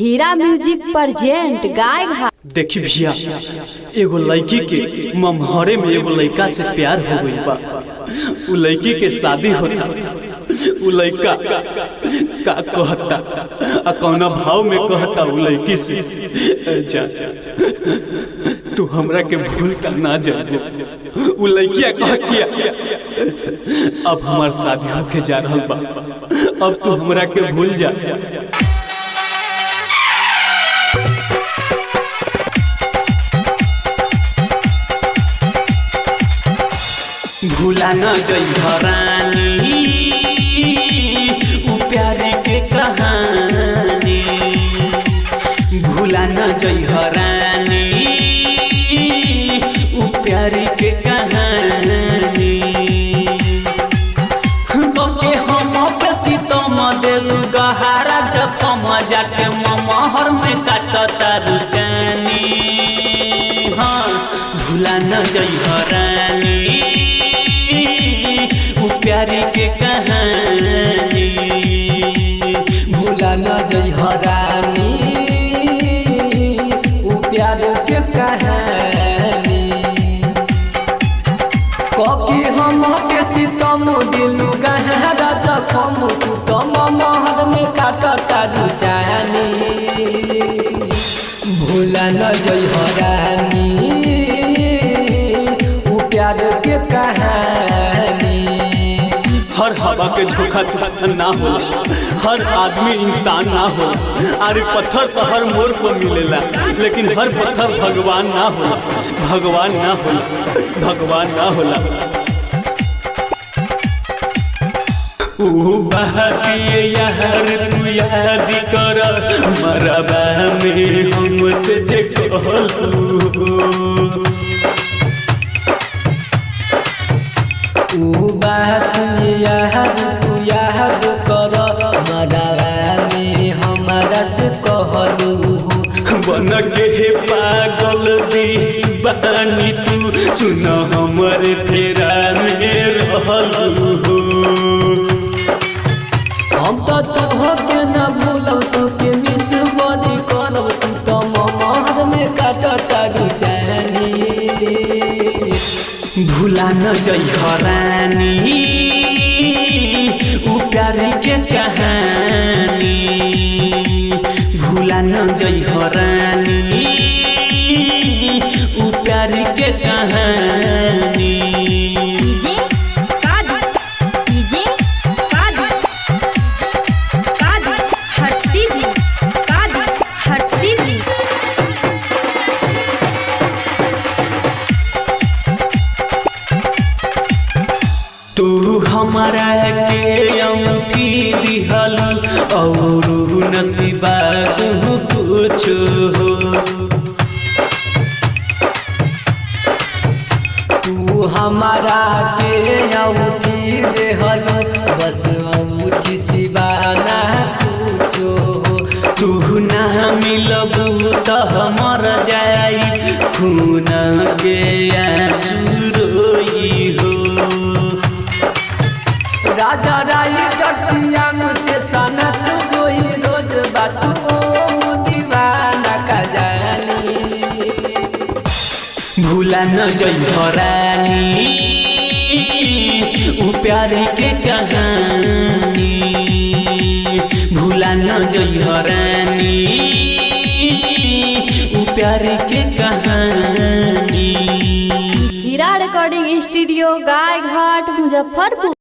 हीरा music present गाय घाट। देखी भैया, एगो लड़की के ममहरे में एगो लड़का से प्यार हो गई बा। उ लड़की के शादी होता, उ लड़का का कहता आ कौना भाव में कहता उ लड़की से, जा तू हमरा के भूलता ना जा। उ लड़किया कह किया, अब हमार शादी होके जा रहल बा, अब तू हमरा के भूल जा। भूला न जइहा रानी उ प्यारे के कहानी, भूला न जइहा रानी उ प्यारे के कहानी। के हम पेशी तम देलु गहारा जखम जाके ममहर में काटता रुचानी। हाँ, भूला न जइहा रानी प्यारी के कहानी, भूला न जइहा रानी उ प्यार के कहानी। कभी हम के सितम दिलु गहरा जखम तू तम महर में काटता रुचानी। भूला न जइहा रानी उ प्यार के कहानी। हर हवा के झोंका ना होला, हर आदमी इंसान ना होला। अरे पत्थर तो हर मोड़ पर मिलेला, लेकिन हर पत्थर भगवान ना होला, भगवान ना होला, भगवान ना होला। बहतिए यार तू याद कर मरबा में हमसे जे कहलू। बात याद तू याद कर मरबा में हमारा से कहलू। बन के पागल दीवानी तू सुन हमरे फेरा में रहलू। हम तो तोहके न भूलब तू के मिस बनी करब तू तो महर में काटता रुचानी। भूला न जइहा रानी उ प्यारी के कहानी, भूला न जइहा रानी उ प्यारी के कहानी। तू हमारा के अंगूठी दिहल और नसीबा तू कुछ हो। तू हमारा के अंगूठी देहल बस अंगूठी सिवा ना कुछो हो। तू ना मिलबू तो हमर जाई खून के आंसू रोई हो। राजा राई टक्सिया से सनत जोई रोज बातू दीवाना का जानी। भूला न जइहा रानी उ प्यारे के कहानी, भूला न जइहा रानी उ प्यारे के कहानी। हीरा रिकॉर्डिंग स्टूडियो गाय घाट मुजफ्फरपुर।